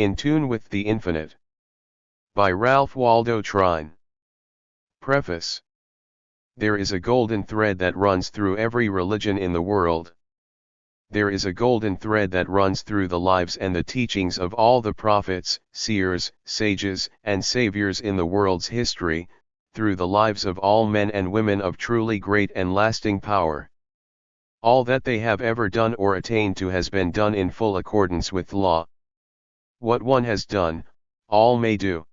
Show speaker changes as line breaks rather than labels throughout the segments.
In Tune with the Infinite. By Ralph Waldo Trine. Preface. There is a golden thread that runs through every religion in the world. There is a golden thread that runs through the lives and the teachings of all the prophets, seers, sages, and saviors in the world's history, through the lives of all men and women of truly great and lasting power. All that they have ever done or attained to has been done in full accordance with law. What one has done, all may do.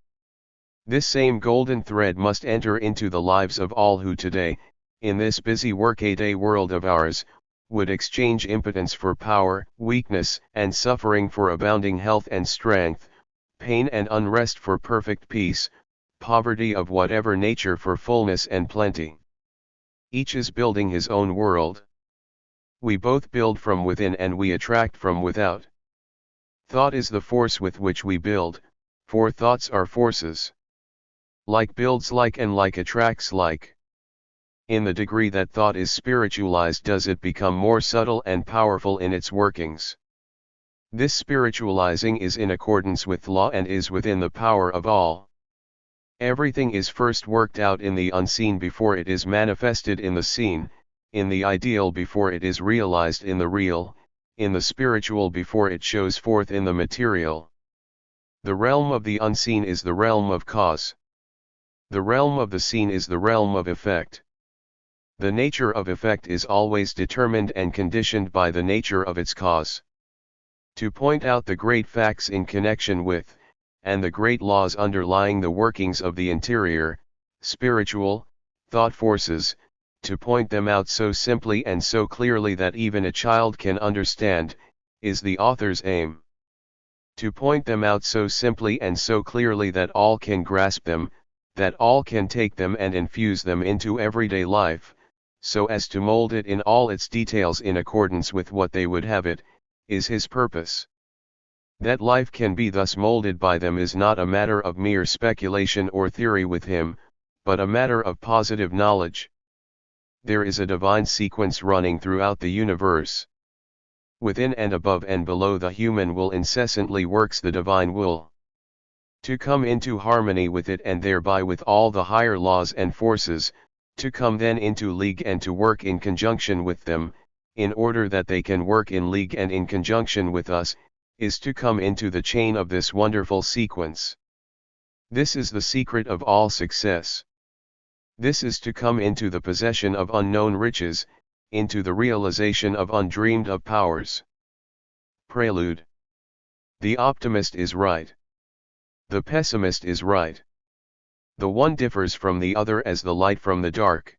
This same golden thread must enter into the lives of all who today, in this busy workaday world of ours, would exchange impotence for power, weakness and suffering for abounding health and strength, pain and unrest for perfect peace, poverty of whatever nature for fullness and plenty. Each is building his own world. We both build from within and we attract from without. Thought is the force with which we build, for thoughts are forces. Like builds like and like attracts like. In the degree that thought is spiritualized does it become more subtle and powerful in its workings. This spiritualizing is in accordance with law and is within the power of all. Everything is first worked out in the unseen before it is manifested in the seen, in the ideal before it is realized in the real, in the spiritual before it shows forth in the material. The realm of the unseen is the realm of cause. The realm of the seen is the realm of effect. The nature of effect is always determined and conditioned by the nature of its cause. To point out the great facts in connection with, and the great laws underlying the workings of the interior, spiritual, thought forces, to point them out so simply and so clearly that even a child can understand, is the author's aim. To point them out so simply and so clearly that all can grasp them, that all can take them and infuse them into everyday life, so as to mold it in all its details in accordance with what they would have it, is his purpose. That life can be thus molded by them is not a matter of mere speculation or theory with him, but a matter of positive knowledge. There is a divine sequence running throughout the universe. Within and above and below the human will incessantly works the divine will. To come into harmony with it and thereby with all the higher laws and forces, to come then into league and to work in conjunction with them, in order that they can work in league and in conjunction with us, is to come into the chain of this wonderful sequence. This is the secret of all success. This is to come into the possession of unknown riches, into the realization of undreamed of powers. Prelude. The optimist is right. The pessimist is right. The one differs from the other as the light from the dark.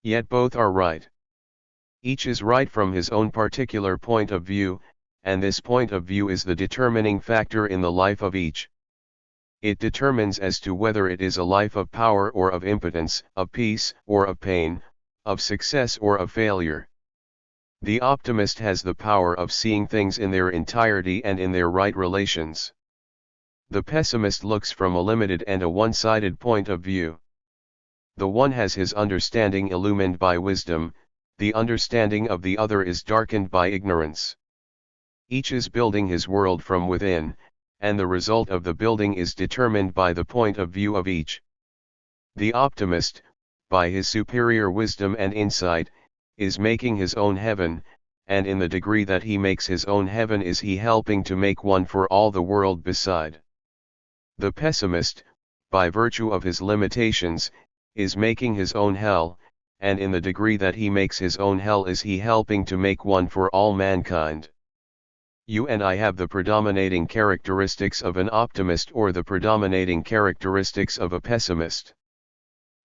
Yet both are right. Each is right from his own particular point of view, and this point of view is the determining factor in the life of each. It determines as to whether it is a life of power or of impotence, of peace or of pain, of success or of failure. The optimist has the power of seeing things in their entirety and in their right relations. The pessimist looks from a limited and a one-sided point of view. The one has his understanding illumined by wisdom, the understanding of the other is darkened by ignorance. Each is building his world from within, and the result of the building is determined by the point of view of each. The optimist, by his superior wisdom and insight, is making his own heaven, and in the degree that he makes his own heaven is he helping to make one for all the world beside. The pessimist, by virtue of his limitations, is making his own hell, and in the degree that he makes his own hell is he helping to make one for all mankind. You and I have the predominating characteristics of an optimist or the predominating characteristics of a pessimist.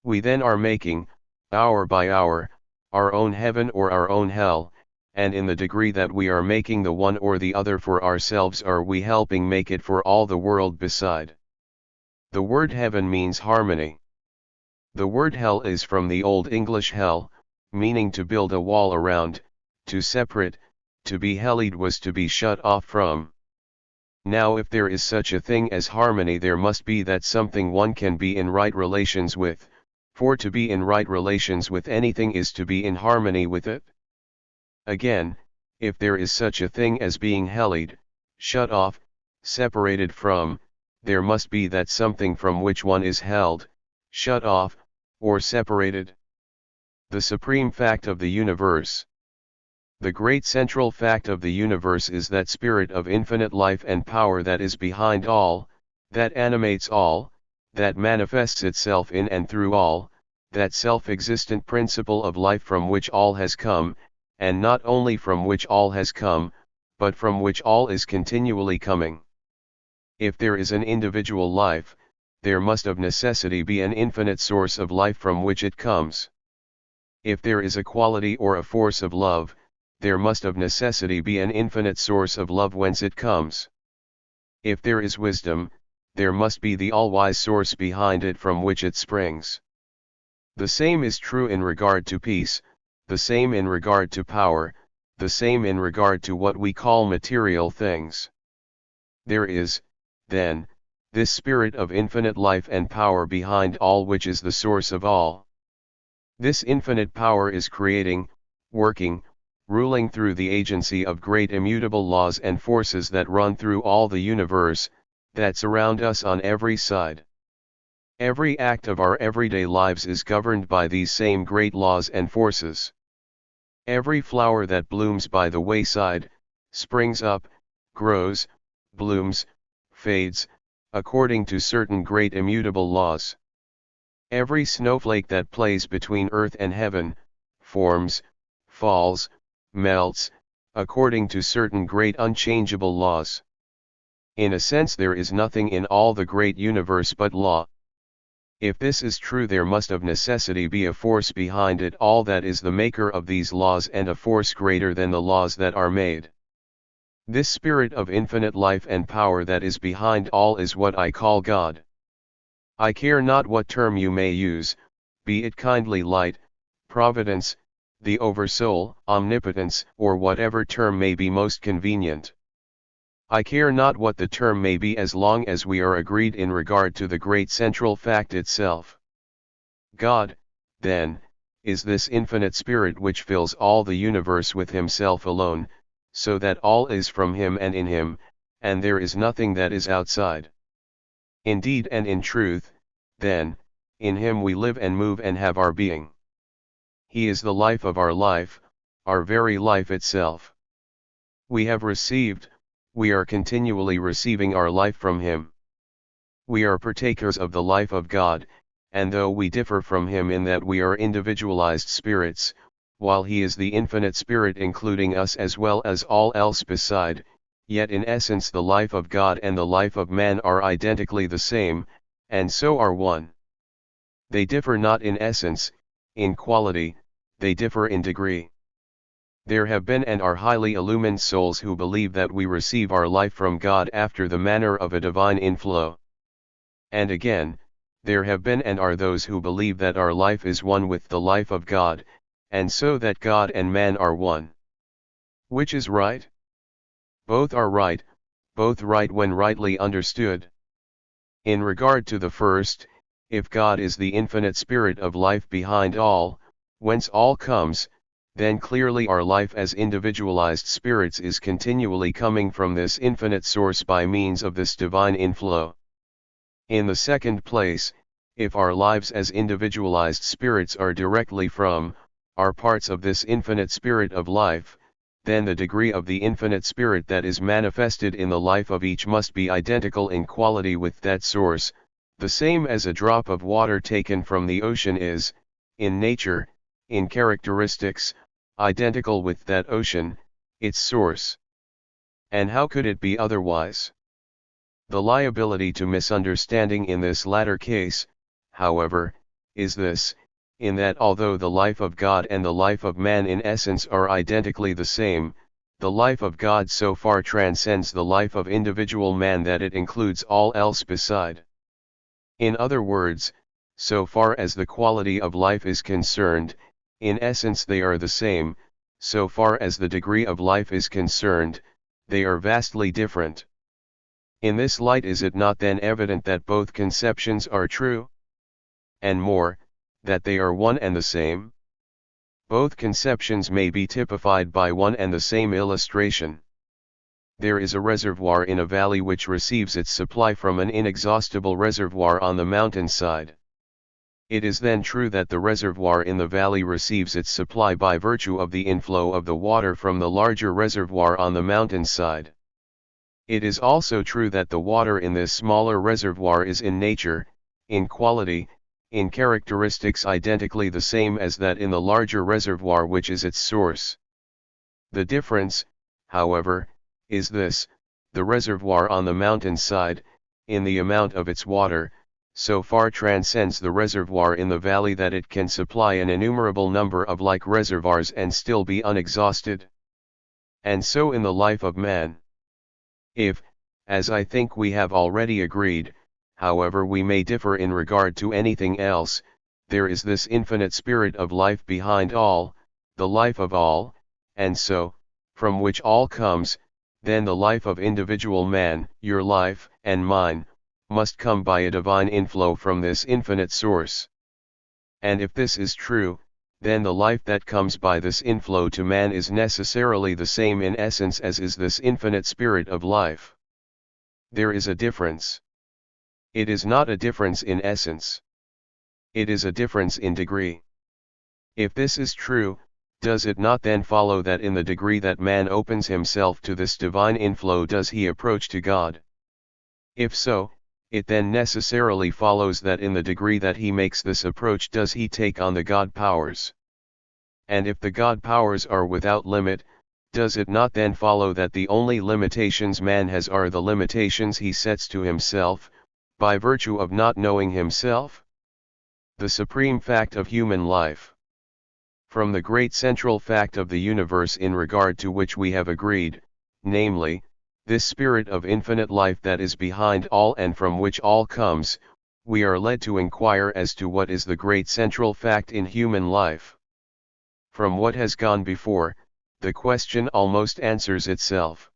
We then are making, hour by hour, our own heaven or our own hell, and in the degree that we are making the one or the other for ourselves are we helping make it for all the world beside. The word heaven means harmony. The word hell is from the Old English hell, meaning to build a wall around, to separate. To be hellied was to be shut off from. Now if there is such a thing as harmony there must be that something one can be in right relations with, for to be in right relations with anything is to be in harmony with it. Again, if there is such a thing as being hellied, shut off, separated from, there must be that something from which one is held, shut off, or separated. The supreme fact of the universe. The great central fact of the universe is that spirit of infinite life and power that is behind all, that animates all, that manifests itself in and through all, that self-existent principle of life from which all has come, and not only from which all has come, but from which all is continually coming. If there is an individual life, there must of necessity be an infinite source of life from which it comes. If there is a quality or a force of love, there must of necessity be an infinite source of love whence it comes. If there is wisdom, there must be the all-wise source behind it from which it springs. The same is true in regard to peace, the same in regard to power, the same in regard to what we call material things. There is, then, this spirit of infinite life and power behind all which is the source of all. This infinite power is creating, working, ruling through the agency of great immutable laws and forces that run through all the universe, that surround us on every side. Every act of our everyday lives is governed by these same great laws and forces. Every flower that blooms by the wayside, springs up, grows, blooms, fades, according to certain great immutable laws. Every snowflake that plays between earth and heaven, forms, falls, melts, according to certain great unchangeable laws. In a sense there is nothing in all the great universe but law. If this is true, there must of necessity be a force behind it all that is the maker of these laws, and a force greater than the laws that are made. This spirit of infinite life and power that is behind all is what I call God. I care not what term you may use, be it kindly light, providence, the oversoul, omnipotence, or whatever term may be most convenient. I care not what the term may be as long as we are agreed in regard to the great central fact itself. God, then, is this infinite spirit which fills all the universe with himself alone, so that all is from him and in him, and there is nothing that is outside. Indeed and in truth, then, in him we live and move and have our being. He is the life of our very life itself. We have received, we are continually receiving our life from him. We are partakers of the life of God, and though we differ from him in that we are individualized spirits, while he is the infinite spirit including us as well as all else beside, yet in essence the life of God and the life of man are identically the same, and so are one. They differ not in essence, in quality, they differ in degree. There have been and are highly illumined souls who believe that we receive our life from God after the manner of a divine inflow. And again, there have been and are those who believe that our life is one with the life of God, and so that God and man are one. Which is right? Both are right, both right when rightly understood. In regard to the first, if God is the infinite spirit of life behind all, whence all comes, then clearly our life as individualized spirits is continually coming from this infinite source by means of this divine inflow. In the second place, if our lives as individualized spirits are directly from, are parts of this infinite spirit of life, then the degree of the infinite spirit that is manifested in the life of each must be identical in quality with that source, the same as a drop of water taken from the ocean is, in nature, in characteristics, identical with that ocean, its source. And how could it be otherwise? The liability to misunderstanding in this latter case, however, is this, in that although the life of God and the life of man in essence are identically the same, the life of God so far transcends the life of individual man that it includes all else beside. In other words, so far as the quality of life is concerned, in essence they are the same, so far as the degree of life is concerned, they are vastly different. In this light is it not then evident that both conceptions are true? And more, that they are one and the same? Both conceptions may be typified by one and the same illustration. there is a reservoir in a valley which receives its supply from an inexhaustible reservoir on the mountainside. It is then true that the reservoir in the valley receives its supply by virtue of the inflow of the water from the larger reservoir on the mountainside. It is also true that the water in this smaller reservoir is in nature, in quality, in characteristics identically the same as that in the larger reservoir which is its source. The difference, however, is this: the reservoir on the mountainside, in the amount of its water, so far transcends the reservoir in the valley that it can supply an innumerable number of like reservoirs and still be unexhausted. And so in the life of man. If, as I think we have already agreed, however we may differ in regard to anything else, there is this infinite spirit of life behind all, the life of all, and so, from which all comes, then the life of individual man, your life, and mine, must come by a divine inflow from this infinite source. And if this is true, then the life that comes by this inflow to man is necessarily the same in essence as is this infinite spirit of life. There is a difference. It is not a difference in essence. It is a difference in degree. If this is true, does it not then follow that in the degree that man opens himself to this divine inflow does he approach to God? If so, it then necessarily follows that in the degree that he makes this approach does he take on the God powers. And if the God powers are without limit, does it not then follow that the only limitations man has are the limitations he sets to himself, by virtue of not knowing himself? The supreme fact of human life. From the great central fact of the universe in regard to which we have agreed, namely, this spirit of infinite life that is behind all and from which all comes, we are led to inquire as to what is the great central fact in human life. From what has gone before, the question almost answers itself.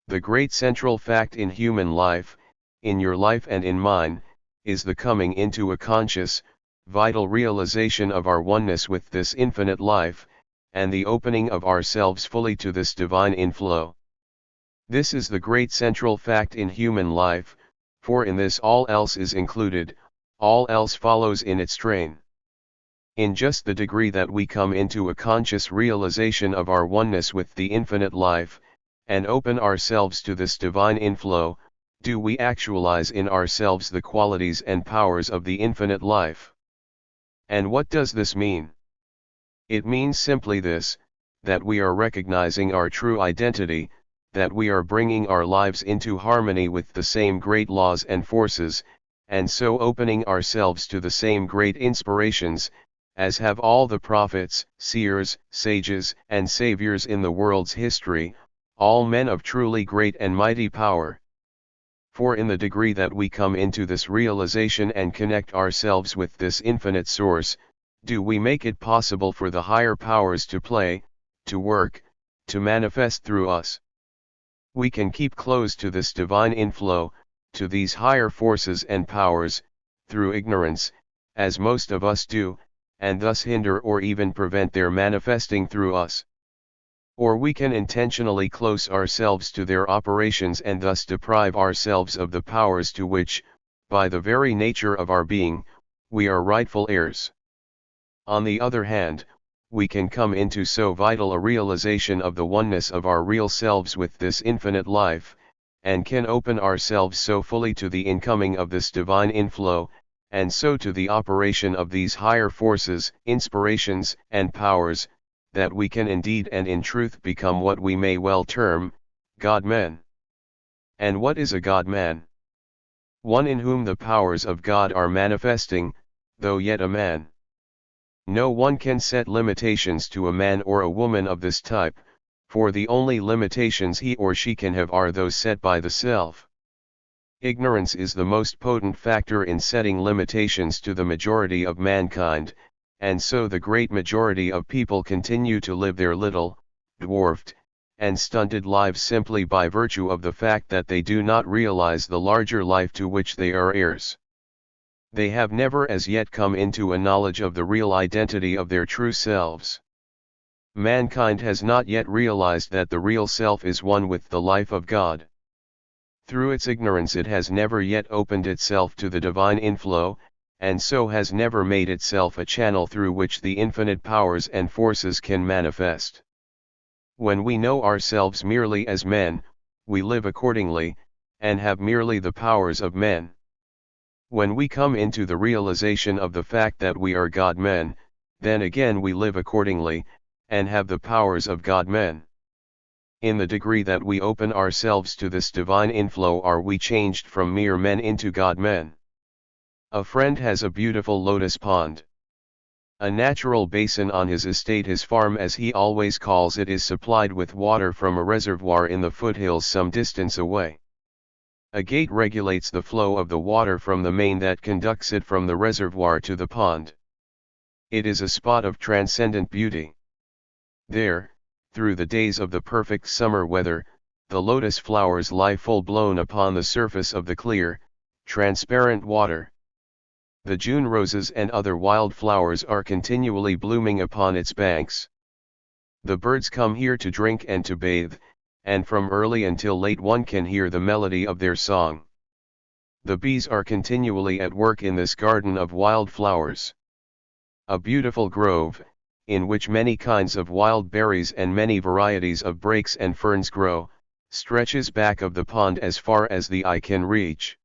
The great central fact in human life, in your life and in mine, is the coming into a conscious, vital realization of our oneness with this infinite life, and the opening of ourselves fully to this divine inflow. This is the great central fact in human life, for in this all else is included, all else follows in its train. In just the degree that we come into a conscious realization of our oneness with the infinite life, and open ourselves to this divine inflow, do we actualize in ourselves the qualities and powers of the infinite life. And what does this mean? It means simply this, that we are recognizing our true identity, that we are bringing our lives into harmony with the same great laws and forces, and so opening ourselves to the same great inspirations, as have all the prophets, seers, sages, and saviors in the world's history, all men of truly great and mighty power. For in the degree that we come into this realization and connect ourselves with this infinite source, do we make it possible for the higher powers to play, to work, to manifest through us. We can keep close to this divine inflow, to these higher forces and powers, through ignorance, as most of us do, and thus hinder or even prevent their manifesting through us. Or we can intentionally close ourselves to their operations and thus deprive ourselves of the powers to which, by the very nature of our being, we are rightful heirs. On the other hand, we can come into so vital a realization of the oneness of our real selves with this infinite life, and can open ourselves so fully to the incoming of this divine inflow, and so to the operation of these higher forces, inspirations, and powers, that we can indeed and in truth become what we may well term, God-men. And what is a God-man? One in whom the powers of God are manifesting, though yet a man. No one can set limitations to a man or a woman of this type, for the only limitations he or she can have are those set by the self. Ignorance is the most potent factor in setting limitations to the majority of mankind, and so the great majority of people continue to live their little, dwarfed, and stunted lives simply by virtue of the fact that they do not realize the larger life to which they are heirs. They have never as yet come into a knowledge of the real identity of their true selves. Mankind has not yet realized that the real self is one with the life of God. Through its ignorance it has never yet opened itself to the divine inflow, and so has never made itself a channel through which the infinite powers and forces can manifest. When we know ourselves merely as men, we live accordingly, and have merely the powers of men. When we come into the realization of the fact that we are God-men, then again we live accordingly, and have the powers of God-men. In the degree that we open ourselves to this divine inflow are we changed from mere men into God-men. A friend has a beautiful lotus pond. A natural basin on his estate, his farm as he always calls it, is supplied with water from a reservoir in the foothills some distance away. A gate regulates the flow of the water from the main that conducts it from the reservoir to the pond. It is a spot of transcendent beauty. There, through the days of the perfect summer weather, the lotus flowers lie full blown upon the surface of the clear, transparent water. The June roses and other wild flowers are continually blooming upon its banks. The birds come here to drink and to bathe, and from early until late one can hear the melody of their song. The bees are continually at work in this garden of wild flowers. A beautiful grove, in which many kinds of wild berries and many varieties of brakes and ferns grow, stretches back of the pond as far as the eye can reach.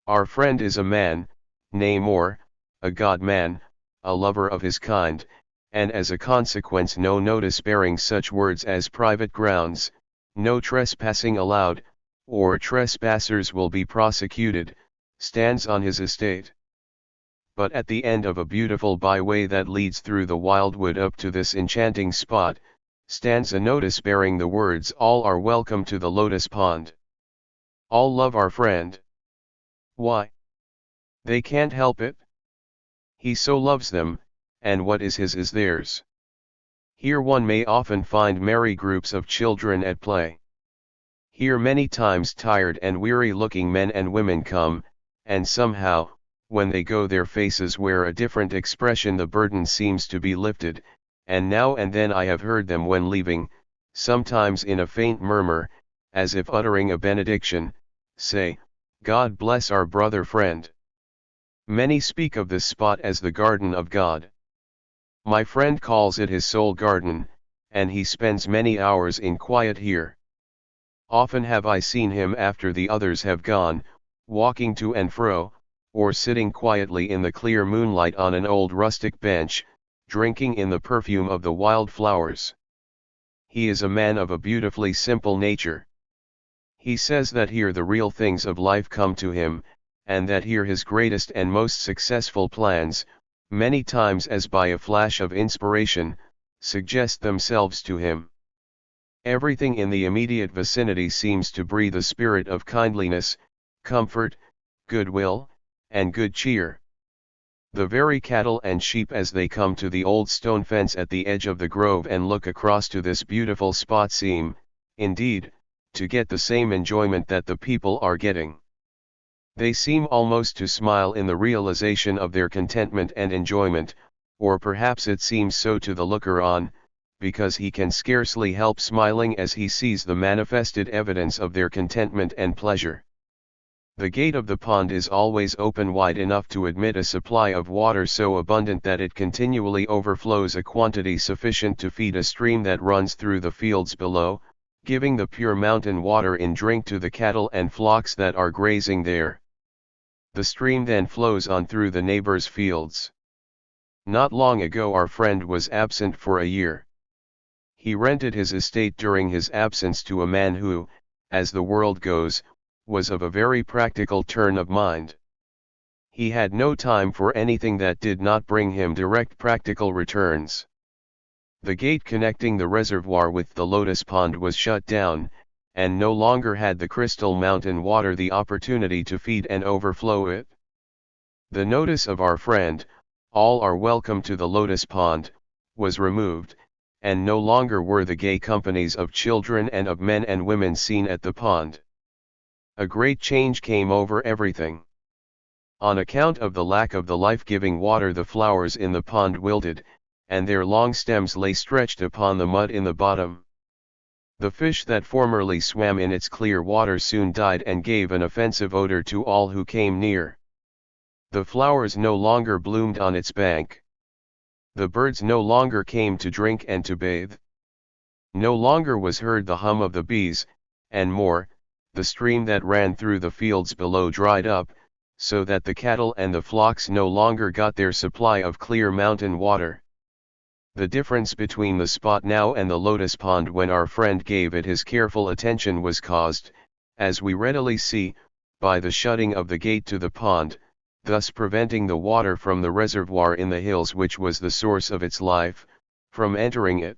Our friend is a man, nay more, a God-man, a lover of his kind, and as a consequence no notice bearing such words as private grounds, no trespassing allowed, or trespassers will be prosecuted, stands on his estate. But at the end of a beautiful byway that leads through the wildwood up to this enchanting spot, stands a notice bearing the words, "All are welcome to the lotus pond. All love our friend." Why? They can't help it. He so loves them, and what is his is theirs. Here one may often find merry groups of children at play. Here many times tired and weary-looking men and women come, and somehow, when they go their faces wear a different expression, the burden seems to be lifted, and now and then I have heard them when leaving, sometimes in a faint murmur, as if uttering a benediction, say, "God bless our brother friend." Many speak of this spot as the garden of God. My friend calls it his soul garden, and he spends many hours in quiet here. Often have I seen him after the others have gone, walking to and fro, or sitting quietly in the clear moonlight on an old rustic bench, drinking in the perfume of the wild flowers. He is a man of a beautifully simple nature. He says that here the real things of life come to him, and that here his greatest and most successful plans, many times as by a flash of inspiration, suggest themselves to him. Everything in the immediate vicinity seems to breathe a spirit of kindliness, comfort, goodwill, and good cheer. The very cattle and sheep as they come to the old stone fence at the edge of the grove and look across to this beautiful spot seem, indeed, to get the same enjoyment that the people are getting. They seem almost to smile in the realization of their contentment and enjoyment, or perhaps it seems so to the looker-on, because he can scarcely help smiling as he sees the manifested evidence of their contentment and pleasure. The gate of the pond is always open wide enough to admit a supply of water so abundant that it continually overflows a quantity sufficient to feed a stream that runs through the fields below, giving the pure mountain water in drink to the cattle and flocks that are grazing there. The stream then flows on through the neighbors' fields. Not long ago our friend was absent for a year. He rented his estate during his absence to a man who, as the world goes, was of a very practical turn of mind. He had no time for anything that did not bring him direct practical returns. The gate connecting the reservoir with the lotus pond was shut down, and no longer had the crystal mountain water the opportunity to feed and overflow it. The notice of our friend, "All are welcome to the lotus pond," was removed, and no longer were the gay companies of children and of men and women seen at the pond. A great change came over everything. On account of the lack of the life-giving water the flowers in the pond wilted, and their long stems lay stretched upon the mud in the bottom. The fish that formerly swam in its clear water soon died and gave an offensive odor to all who came near. The flowers no longer bloomed on its bank. The birds no longer came to drink and to bathe. No longer was heard the hum of the bees, and more, the stream that ran through the fields below dried up, so that the cattle and the flocks no longer got their supply of clear mountain water. The difference between the spot now and the lotus pond when our friend gave it his careful attention was caused, as we readily see, by the shutting of the gate to the pond, thus preventing the water from the reservoir in the hills which was the source of its life, from entering it.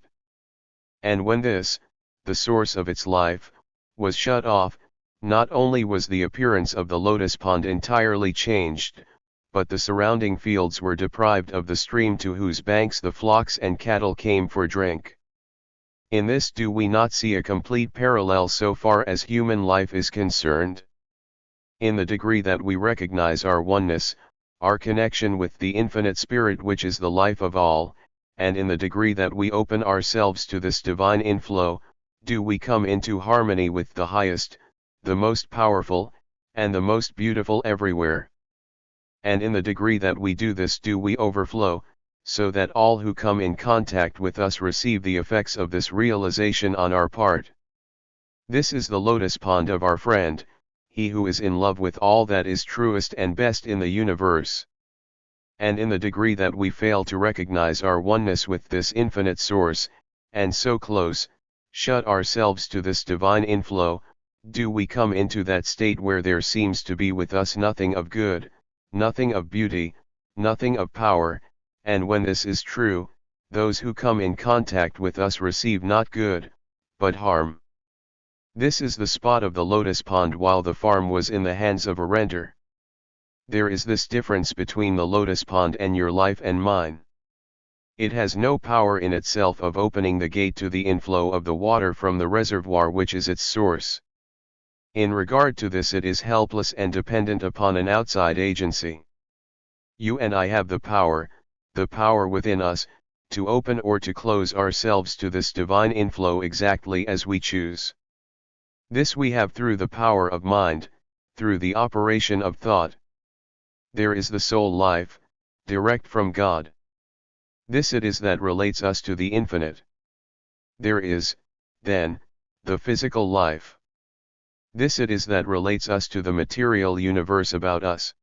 And when this, the source of its life, was shut off, not only was the appearance of the lotus pond entirely changed, but the surrounding fields were deprived of the stream to whose banks the flocks and cattle came for drink. In this do we not see a complete parallel so far as human life is concerned? In the degree that we recognize our oneness, our connection with the infinite spirit which is the life of all, and in the degree that we open ourselves to this divine inflow, do we come into harmony with the highest, the most powerful, and the most beautiful everywhere. And in the degree that we do this do we overflow, so that all who come in contact with us receive the effects of this realization on our part. This is the lotus pond of our friend, he who is in love with all that is truest and best in the universe. And in the degree that we fail to recognize our oneness with this infinite source, and so close, shut ourselves to this divine inflow, do we come into that state where there seems to be with us nothing of good, nothing of beauty, nothing of power, and when this is true, those who come in contact with us receive not good, but harm. This is the spot of the lotus pond while the farm was in the hands of a renter. There is this difference between the lotus pond and your life and mine. It has no power in itself of opening the gate to the inflow of the water from the reservoir which is its source. In regard to this it is helpless and dependent upon an outside agency. You and I have the power within us, to open or to close ourselves to this divine inflow exactly as we choose. This we have through the power of mind, through the operation of thought. There is the soul life, direct from God. This it is that relates us to the infinite. There is, then, the physical life. This it is that relates us to the material universe about us.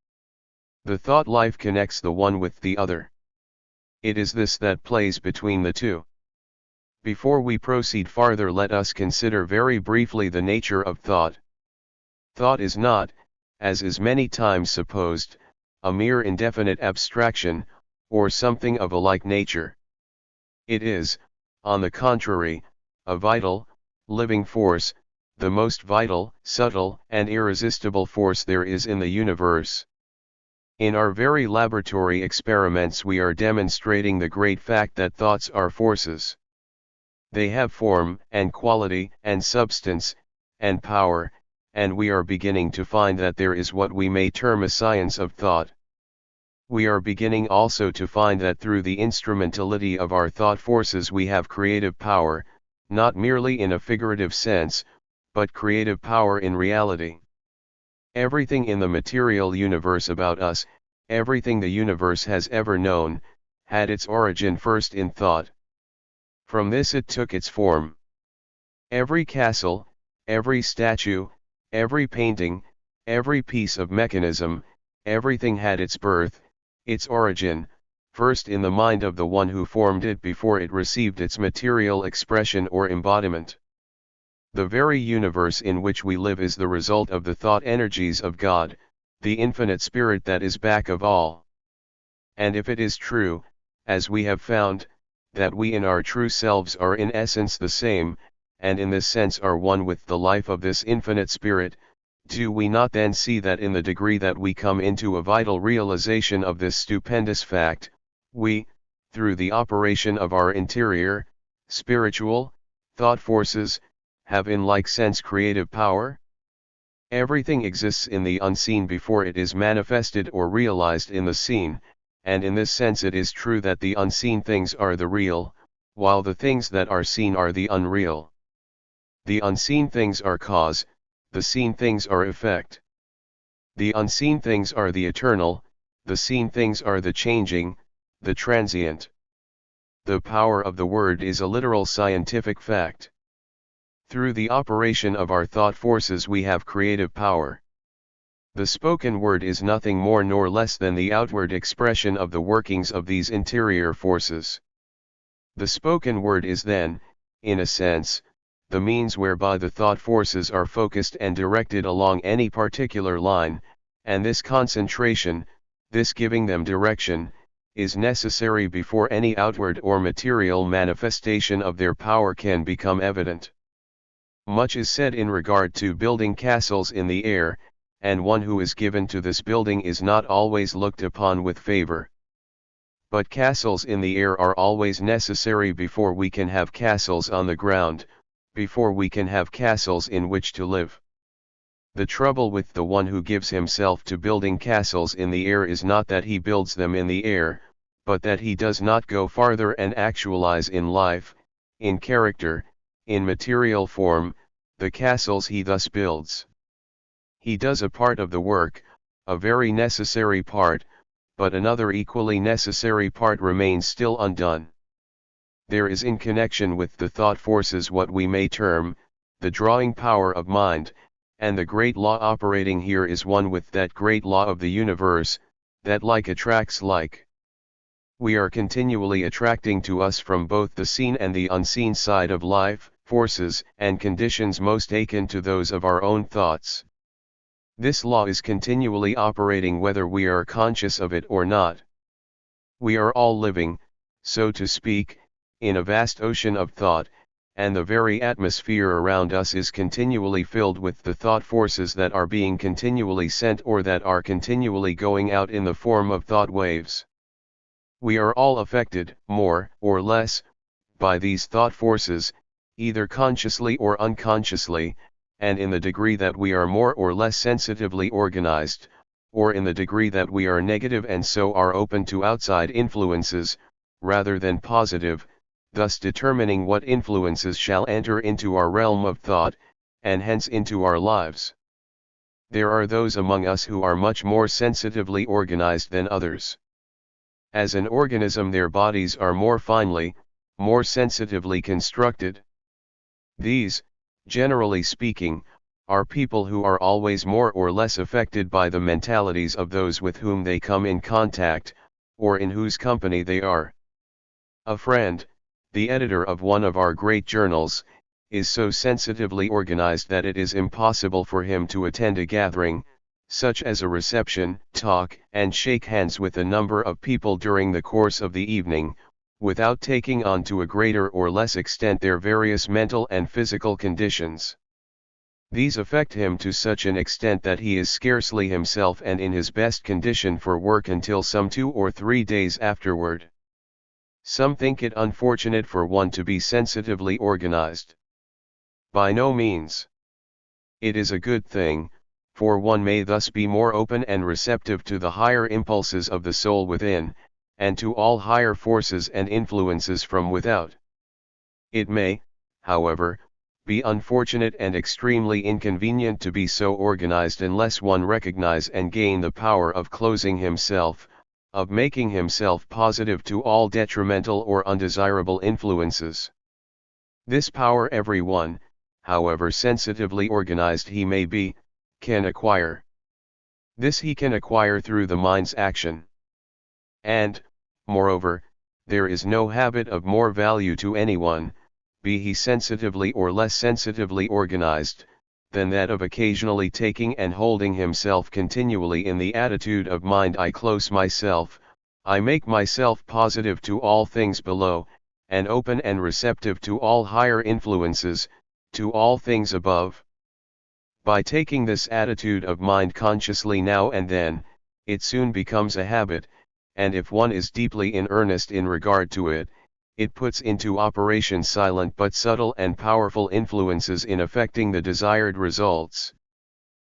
The thought life connects the one with the other. It is this that plays between the two. Before we proceed farther, let us consider very briefly the nature of thought. Thought is not, as is many times supposed, a mere indefinite abstraction, or something of a like nature. It is, on the contrary, a vital, living force, the most vital, subtle, and irresistible force there is in the universe. In our very laboratory experiments we are demonstrating the great fact that thoughts are forces. They have form, and quality, and substance, and power, and we are beginning to find that there is what we may term a science of thought. We are beginning also to find that through the instrumentality of our thought forces we have creative power, not merely in a figurative sense, but creative power in reality. Everything in the material universe about us, everything the universe has ever known, had its origin first in thought. From this it took its form. Every castle, every statue, every painting, every piece of mechanism, everything had its birth, its origin, first in the mind of the one who formed it before it received its material expression or embodiment. The very universe in which we live is the result of the thought energies of God, the infinite spirit that is back of all. And if it is true, as we have found, that we in our true selves are in essence the same, and in this sense are one with the life of this infinite spirit, do we not then see that in the degree that we come into a vital realization of this stupendous fact, we, through the operation of our interior, spiritual, thought forces, have in like sense creative power? Everything exists in the unseen before it is manifested or realized in the seen, and in this sense it is true that the unseen things are the real, while the things that are seen are the unreal. The unseen things are cause, the seen things are effect. The unseen things are the eternal, the seen things are the changing, the transient. The power of the word is a literal scientific fact. Through the operation of our thought forces we have creative power. The spoken word is nothing more nor less than the outward expression of the workings of these interior forces. The spoken word is then, in a sense, the means whereby the thought forces are focused and directed along any particular line, and this concentration, this giving them direction, is necessary before any outward or material manifestation of their power can become evident. Much is said in regard to building castles in the air, and one who is given to this building is not always looked upon with favor. But castles in the air are always necessary before we can have castles on the ground, before we can have castles in which to live. The trouble with the one who gives himself to building castles in the air is not that he builds them in the air, but that he does not go farther and actualize in life, in character, in material form, the castles he thus builds. He does a part of the work, a very necessary part, but another equally necessary part remains still undone. There is in connection with the thought forces what we may term, the drawing power of mind, and the great law operating here is one with that great law of the universe, that like attracts like. We are continually attracting to us from both the seen and the unseen side of life, forces and conditions most akin to those of our own thoughts. This law is continually operating whether we are conscious of it or not. We are all living, so to speak, in a vast ocean of thought, and the very atmosphere around us is continually filled with the thought forces that are being continually sent or that are continually going out in the form of thought waves. We are all affected, more or less, by these thought forces, either consciously or unconsciously, and in the degree that we are more or less sensitively organized, or in the degree that we are negative and so are open to outside influences, rather than positive, thus determining what influences shall enter into our realm of thought, and hence into our lives. There are those among us who are much more sensitively organized than others. As an organism their bodies are more finely, more sensitively constructed. These, generally speaking, are people who are always more or less affected by the mentalities of those with whom they come in contact, or in whose company they are. A friend, the editor of one of our great journals, is so sensitively organized that it is impossible for him to attend a gathering, such as a reception, talk and shake hands with a number of people during the course of the evening, without taking on to a greater or less extent their various mental and physical conditions. These affect him to such an extent that he is scarcely himself and in his best condition for work until some 2 or 3 days afterward. Some think it unfortunate for one to be sensitively organized. By no means. It is a good thing, for one may thus be more open and receptive to the higher impulses of the soul within, and to all higher forces and influences from without. It may, however, be unfortunate and extremely inconvenient to be so organized unless one recognize and gain the power of closing himself, of making himself positive to all detrimental or undesirable influences. This power everyone, however sensitively organized he may be, can acquire. This he can acquire through the mind's action. And, moreover, there is no habit of more value to anyone, be he sensitively or less sensitively organized, than that of occasionally taking and holding himself continually in the attitude of mind I close myself, I make myself positive to all things below, and open and receptive to all higher influences, to all things above. By taking this attitude of mind consciously now and then, it soon becomes a habit, and if one is deeply in earnest in regard to it, it puts into operation silent but subtle and powerful influences in effecting the desired results.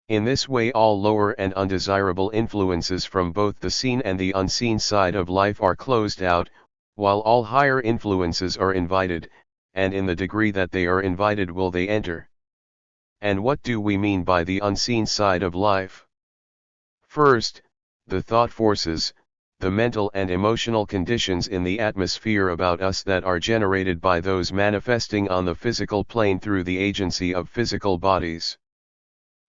In this way all lower and undesirable influences from both the seen and the unseen side of life are closed out, while all higher influences are invited, and in the degree that they are invited will they enter. And what do we mean by the unseen side of life? First, the thought forces, the mental and emotional conditions in the atmosphere about us that are generated by those manifesting on the physical plane through the agency of physical bodies.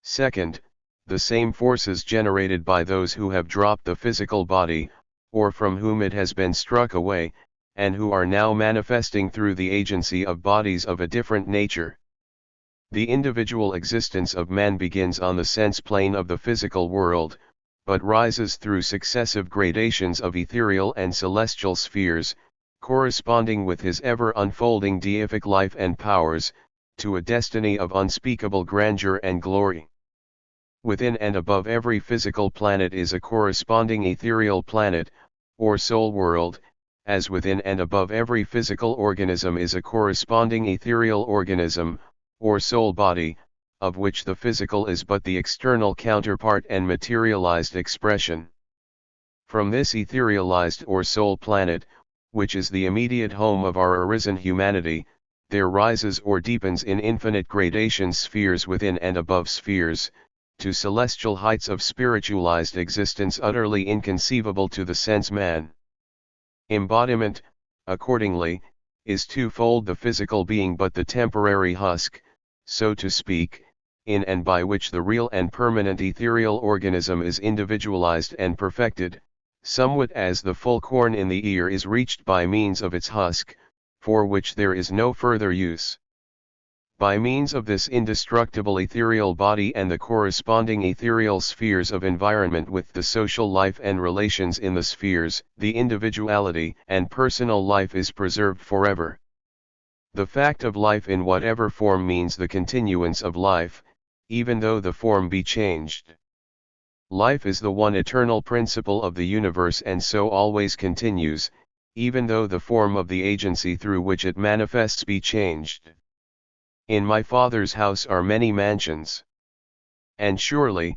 Second, the same forces generated by those who have dropped the physical body, or from whom it has been struck away, and who are now manifesting through the agency of bodies of a different nature. The individual existence of man begins on the sense plane of the physical world, but rises through successive gradations of ethereal and celestial spheres, corresponding with his ever unfolding deific life and powers, to a destiny of unspeakable grandeur and glory. Within and above every physical planet is a corresponding ethereal planet, or soul world, as within and above every physical organism is a corresponding ethereal organism, or soul body, of which the physical is but the external counterpart and materialized expression. From this etherealized or soul planet, which is the immediate home of our arisen humanity, there rises or deepens in infinite gradation spheres within and above spheres, to celestial heights of spiritualized existence utterly inconceivable to the sense man. Embodiment, accordingly, is twofold: the physical being but the temporary husk, so to speak, in and by which the real and permanent ethereal organism is individualized and perfected, somewhat as the full corn in the ear is reached by means of its husk, for which there is no further use. By means of this indestructible ethereal body and the corresponding ethereal spheres of environment with the social life and relations in the spheres, the individuality and personal life is preserved forever. The fact of life in whatever form means the continuance of life, even though the form be changed. Life is the one eternal principle of the universe and so always continues, even though the form of the agency through which it manifests be changed. In my Father's house are many mansions. And surely,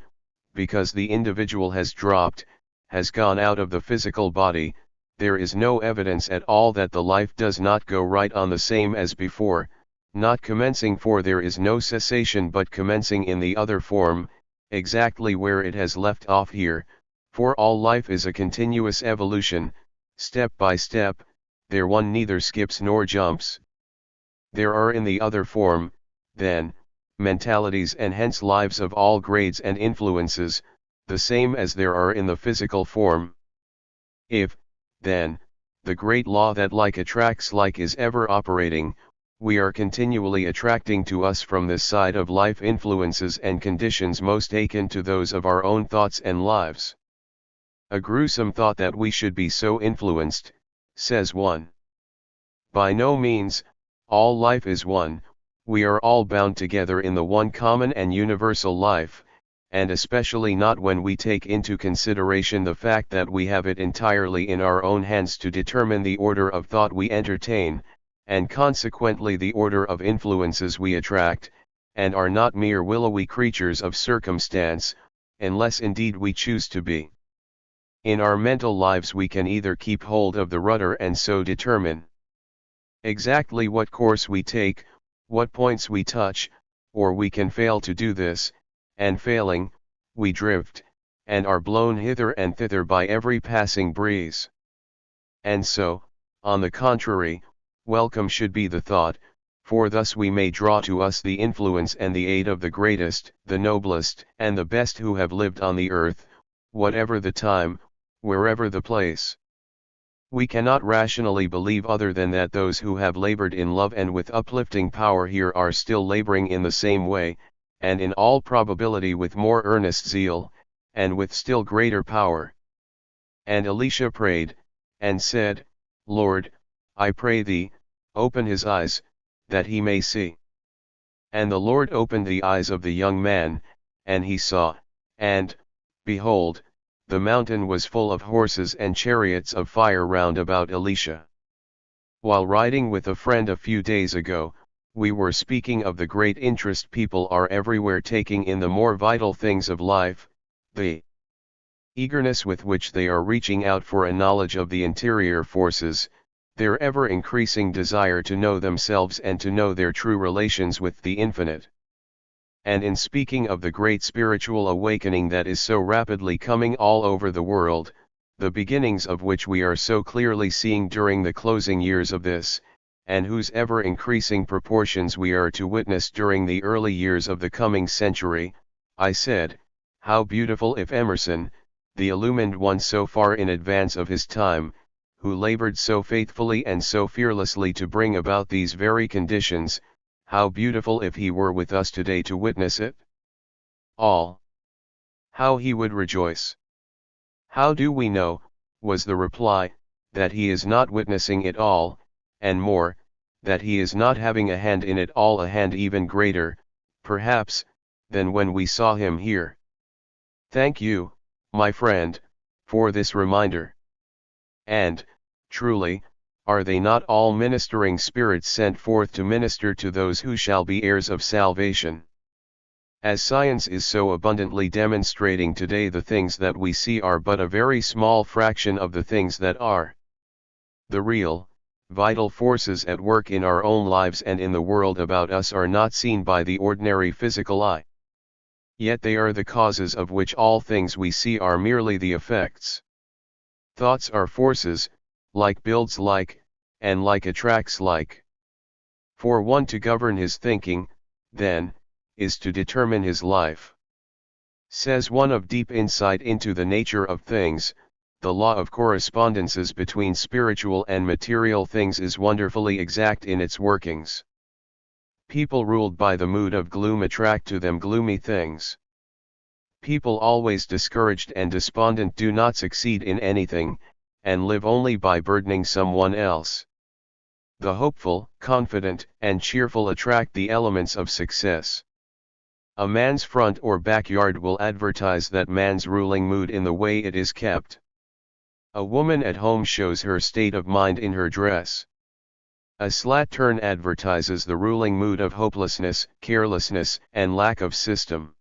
because the individual has dropped, has gone out of the physical body, there is no evidence at all that the life does not go right on the same as before, not commencing, for there is no cessation but commencing in the other form, exactly where it has left off here, for all life is a continuous evolution, step by step, there one neither skips nor jumps. There are in the other form, then, mentalities and hence lives of all grades and influences, the same as there are in the physical form. If, then, the great law that like attracts like is ever operating, we are continually attracting to us from this side of life influences and conditions most akin to those of our own thoughts and lives. A gruesome thought that we should be so influenced, says one. By no means, all life is one, we are all bound together in the one common and universal life, and especially not when we take into consideration the fact that we have it entirely in our own hands to determine the order of thought we entertain, and consequently the order of influences we attract, and are not mere willowy creatures of circumstance, unless indeed we choose to be. In our mental lives we can either keep hold of the rudder and so determine exactly what course we take, what points we touch, or we can fail to do this, and failing, we drift, and are blown hither and thither by every passing breeze. And so, on the contrary, welcome should be the thought, for thus we may draw to us the influence and the aid of the greatest, the noblest, and the best who have lived on the earth, whatever the time, wherever the place. We cannot rationally believe other than that those who have labored in love and with uplifting power here are still laboring in the same way, and in all probability with more earnest zeal, and with still greater power. And Elisha prayed, and said, Lord, I pray thee, open his eyes, that he may see. And the Lord opened the eyes of the young man, and he saw, and, behold, the mountain was full of horses and chariots of fire round about Elisha. While riding with a friend a few days ago, we were speaking of the great interest people are everywhere taking in the more vital things of life, the eagerness with which they are reaching out for a knowledge of the interior forces, their ever-increasing desire to know themselves and to know their true relations with the infinite. And in speaking of the great spiritual awakening that is so rapidly coming all over the world, the beginnings of which we are so clearly seeing during the closing years of this, and whose ever-increasing proportions we are to witness during the early years of the coming century, I said, how beautiful if Emerson, the illumined one so far in advance of his time, who labored so faithfully and so fearlessly to bring about these very conditions, how beautiful if he were with us today to witness it? All. How he would rejoice. How do we know, was the reply, that he is not witnessing it all, and more, that he is not having a hand in it all, a hand even greater, perhaps, than when we saw him here. Thank you, my friend, for this reminder. And, truly, are they not all ministering spirits sent forth to minister to those who shall be heirs of salvation? As science is so abundantly demonstrating today, the things that we see are but a very small fraction of the things that are. The real, vital forces at work in our own lives and in the world about us are not seen by the ordinary physical eye. Yet they are the causes of which all things we see are merely the effects. Thoughts are forces, like builds like, and like attracts like. For one to govern his thinking, then, is to determine his life. Says one of deep insight into the nature of things, the law of correspondences between spiritual and material things is wonderfully exact in its workings. People ruled by the mood of gloom attract to them gloomy things. People always discouraged and despondent do not succeed in anything, and live only by burdening someone else. The hopeful, confident, and cheerful attract the elements of success. A man's front or backyard will advertise that man's ruling mood in the way it is kept. A woman at home shows her state of mind in her dress. A slattern advertises the ruling mood of hopelessness, carelessness, and lack of system.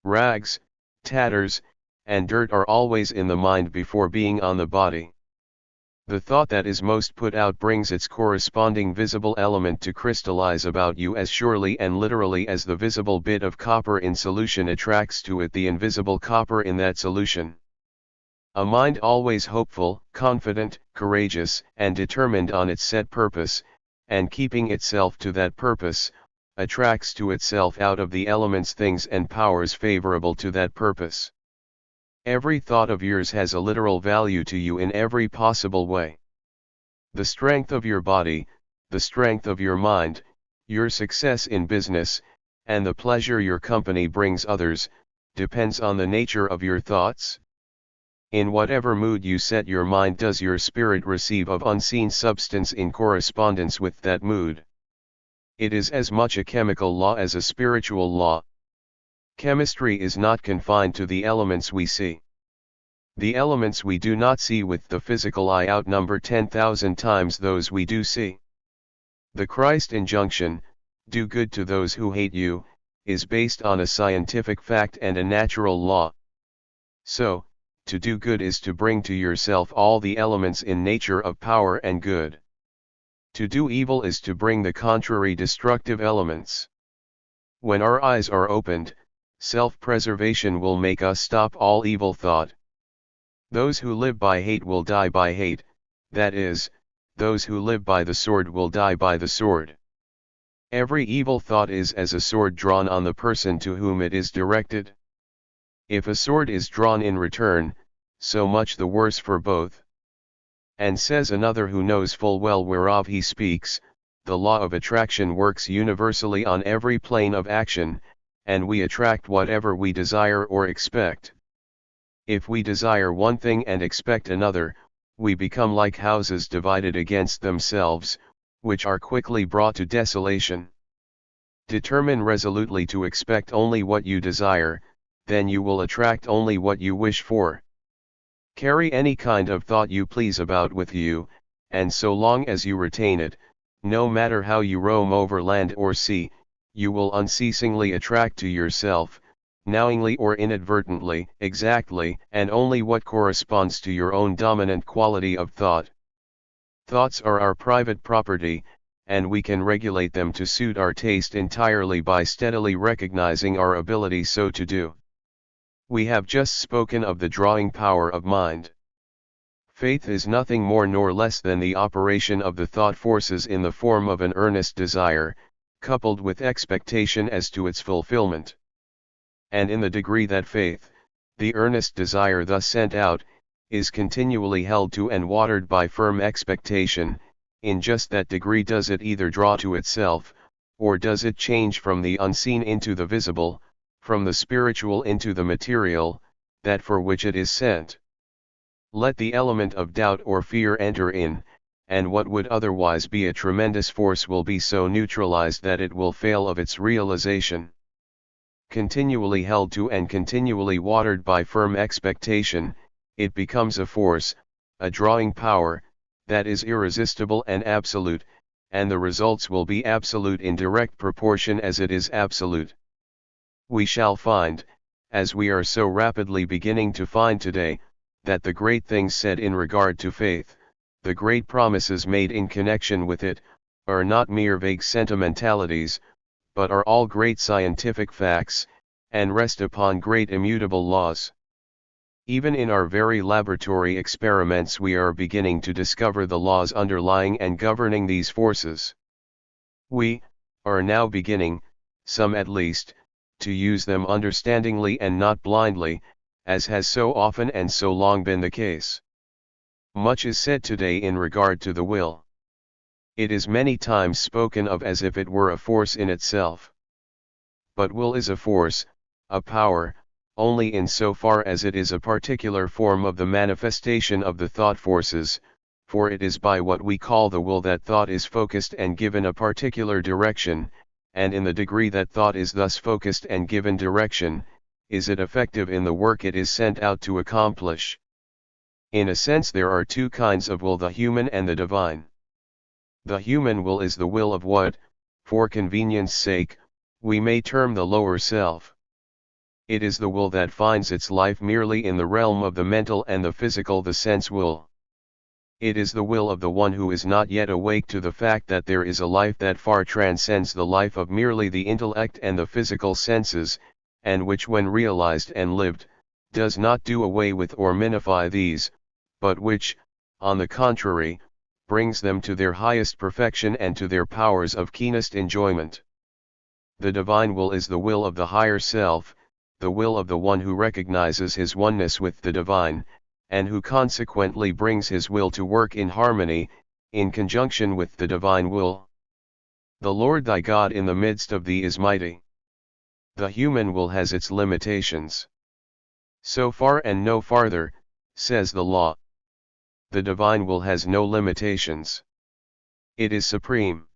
Rags, tatters, and dirt are always in the mind before being on the body. The thought that is most put out brings its corresponding visible element to crystallize about you as surely and literally as the visible bit of copper in solution attracts to it the invisible copper in that solution. A mind always hopeful, confident, courageous, and determined on its set purpose, and keeping itself to that purpose, attracts to itself out of the elements things and powers favorable to that purpose. Every thought of yours has a literal value to you in every possible way. The strength of your body, the strength of your mind, your success in business, and the pleasure your company brings others, depends on the nature of your thoughts. In whatever mood you set your mind does your spirit receive of unseen substance in correspondence with that mood. It is as much a chemical law as a spiritual law. Chemistry is not confined to the elements we see. The elements we do not see with the physical eye outnumber 10,000 times those we do see. The Christ injunction, "Do good to those who hate you," is based on a scientific fact and a natural law. So, to do good is to bring to yourself all the elements in nature of power and good. To do evil is to bring the contrary destructive elements. When our eyes are opened, self-preservation will make us stop all evil thought. Those who live by hate will die by hate, that is, those who live by the sword will die by the sword. Every evil thought is as a sword drawn on the person to whom it is directed. If a sword is drawn in return, so much the worse for both. And says another who knows full well whereof he speaks, the law of attraction works universally on every plane of action, and we attract whatever we desire or expect. If we desire one thing and expect another, we become like houses divided against themselves, which are quickly brought to desolation. Determine resolutely to expect only what you desire, then you will attract only what you wish for. Carry any kind of thought you please about with you, and so long as you retain it, No matter how you roam over land or sea, you will unceasingly attract to yourself, knowingly or inadvertently, exactly and only what corresponds to your own dominant quality of thought. Thoughts are our private property, and we can regulate them to suit our taste entirely by steadily recognizing our ability so to do. We have just spoken of the drawing power of mind. Faith is nothing more nor less than the operation of the thought forces in the form of an earnest desire, coupled with expectation as to its fulfillment. And in the degree that faith, the earnest desire thus sent out, is continually held to and watered by firm expectation, in just that degree does it either draw to itself, or does it change from the unseen into the visible, from the spiritual into the material, that for which it is sent. Let the element of doubt or fear enter in, and what would otherwise be a tremendous force will be so neutralized that it will fail of its realization. Continually held to and continually watered by firm expectation, it becomes a force, a drawing power, that is irresistible and absolute, and the results will be absolute in direct proportion as it is absolute. We shall find, as we are so rapidly beginning to find today, that the great things said in regard to faith, the great promises made in connection with it, are not mere vague sentimentalities, but are all great scientific facts, and rest upon great immutable laws. Even in our very laboratory experiments we are beginning to discover the laws underlying and governing these forces. We are now beginning, some at least, to use them understandingly and not blindly, as has so often and so long been the case. Much is said today in regard to the will. It is many times spoken of as if it were a force in itself. But will is a force, a power, only in so far as it is a particular form of the manifestation of the thought forces, for it is by what we call the will that thought is focused and given a particular direction, and in the degree that thought is thus focused and given direction, is it effective in the work it is sent out to accomplish. In a sense there are two kinds of will, the human and the divine. The human will is the will of what, for convenience sake, we may term the lower self. It is the will that finds its life merely in the realm of the mental and the physical, the sense will. It is the will of the one who is not yet awake to the fact that there is a life that far transcends the life of merely the intellect and the physical senses, and which when realized and lived, does not do away with or minify these, but which, on the contrary, brings them to their highest perfection and to their powers of keenest enjoyment. The divine will is the will of the higher self, the will of the one who recognizes his oneness with the divine, and who consequently brings his will to work in harmony, in conjunction with the divine will. The Lord thy God in the midst of thee is mighty. The human will has its limitations. So far and no farther, says the law. The divine will has no limitations. It is supreme.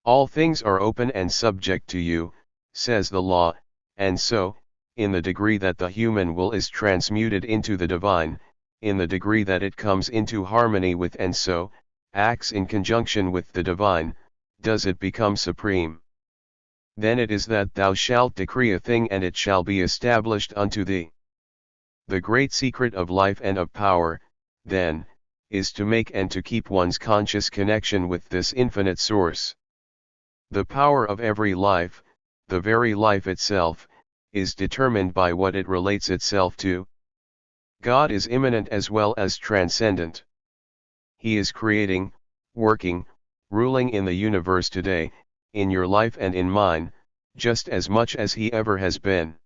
All things are open and subject to you, says the law, and so, in the degree that the human will is transmuted into the divine, in the degree that it comes into harmony with and so, acts in conjunction with the divine, does it become supreme. Then it is that thou shalt decree a thing and it shall be established unto thee. The great secret of life and of power, then, is to make and to keep one's conscious connection with this infinite source. The power of every life, the very life itself, is determined by what it relates itself to. God is immanent as well as transcendent. He is creating, working, ruling in the universe today, in your life and in mine, just as much as he ever has been.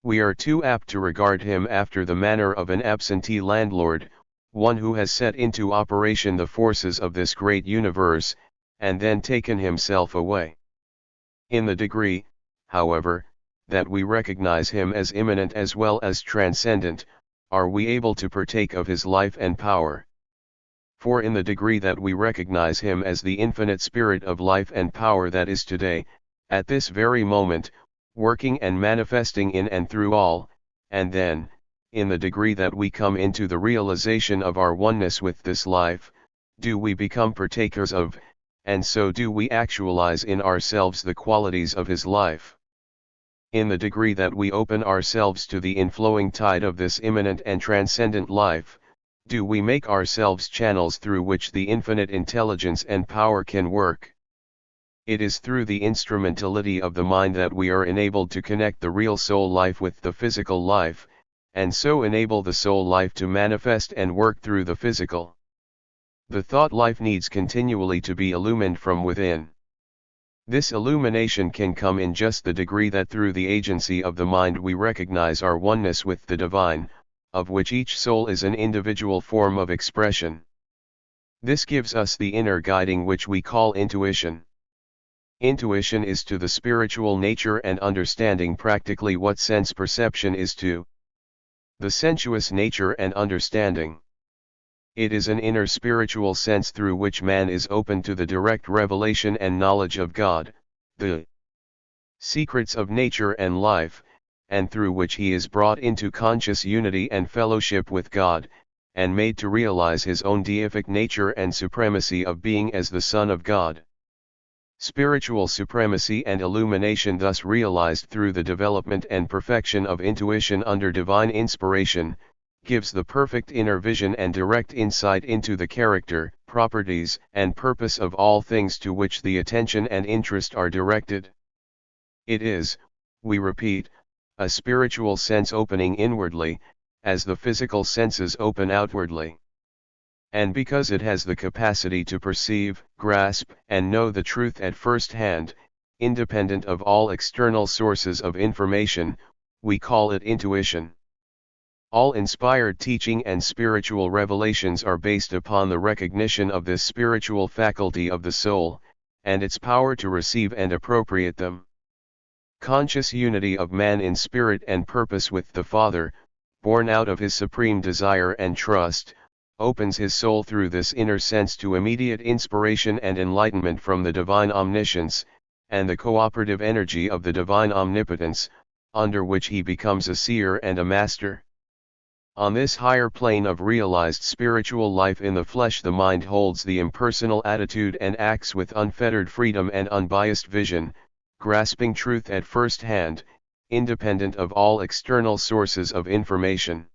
We are too apt to regard him after the manner of an absentee landlord, one who has set into operation the forces of this great universe, and then taken himself away. In the degree, however, that we recognize him as immanent as well as transcendent, are we able to partake of his life and power. For in the degree that we recognize him as the infinite spirit of life and power that is today, at this very moment, working and manifesting in and through all, and then, in the degree that we come into the realization of our oneness with this life, do we become partakers of, and so do we actualize in ourselves the qualities of his life. In the degree that we open ourselves to the inflowing tide of this immanent and transcendent life, do we make ourselves channels through which the infinite intelligence and power can work. It is through the instrumentality of the mind that we are enabled to connect the real soul life with the physical life, and so enable the soul life to manifest and work through the physical. The thought life needs continually to be illumined from within. This illumination can come in just the degree that through the agency of the mind we recognize our oneness with the divine, of which each soul is an individual form of expression. This gives us the inner guiding which we call intuition. Intuition is to the spiritual nature and understanding practically what sense perception is to the sensuous nature and understanding. It is an inner spiritual sense through which man is open to the direct revelation and knowledge of God, the secrets of nature and life, and through which he is brought into conscious unity and fellowship with God, and made to realize his own deific nature and supremacy of being as the Son of God. Spiritual supremacy and illumination thus realized through the development and perfection of intuition under divine inspiration, gives the perfect inner vision and direct insight into the character, properties, and purpose of all things to which the attention and interest are directed. It is, we repeat, a spiritual sense opening inwardly, as the physical senses open outwardly. And because it has the capacity to perceive, grasp, and know the truth at first hand, independent of all external sources of information, we call it intuition. All inspired teaching and spiritual revelations are based upon the recognition of this spiritual faculty of the soul, and its power to receive and appropriate them. Conscious unity of man in spirit and purpose with the Father, born out of his supreme desire and trust, opens his soul through this inner sense to immediate inspiration and enlightenment from the divine omniscience, and the cooperative energy of the divine omnipotence, under which he becomes a seer and a master. On this higher plane of realized spiritual life in the flesh, the mind holds the impersonal attitude and acts with unfettered freedom and unbiased vision, grasping truth at first hand, independent of all external sources of information.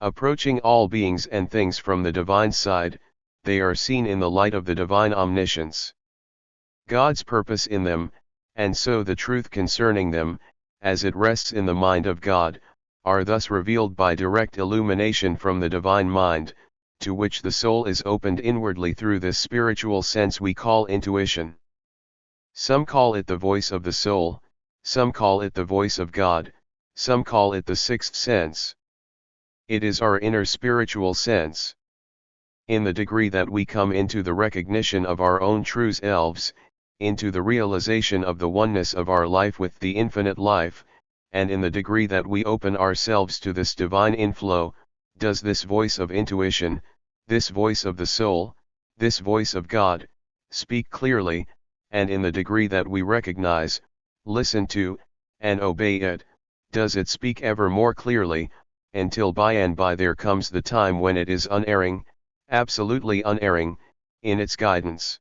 Approaching all beings and things from the divine side, they are seen in the light of the divine omniscience. God's purpose in them, and so the truth concerning them, as it rests in the mind of God, are thus revealed by direct illumination from the divine mind, to which the soul is opened inwardly through this spiritual sense we call intuition. Some call it the voice of the soul, some call it the voice of God, some call it the sixth sense. It is our inner spiritual sense. In the degree that we come into the recognition of our own true selves, into the realization of the oneness of our life with the infinite life, and in the degree that we open ourselves to this divine inflow, does this voice of intuition, this voice of the soul, this voice of God, speak clearly, and in the degree that we recognize, listen to, and obey it, does it speak ever more clearly, until by and by there comes the time when it is unerring, absolutely unerring, in its guidance.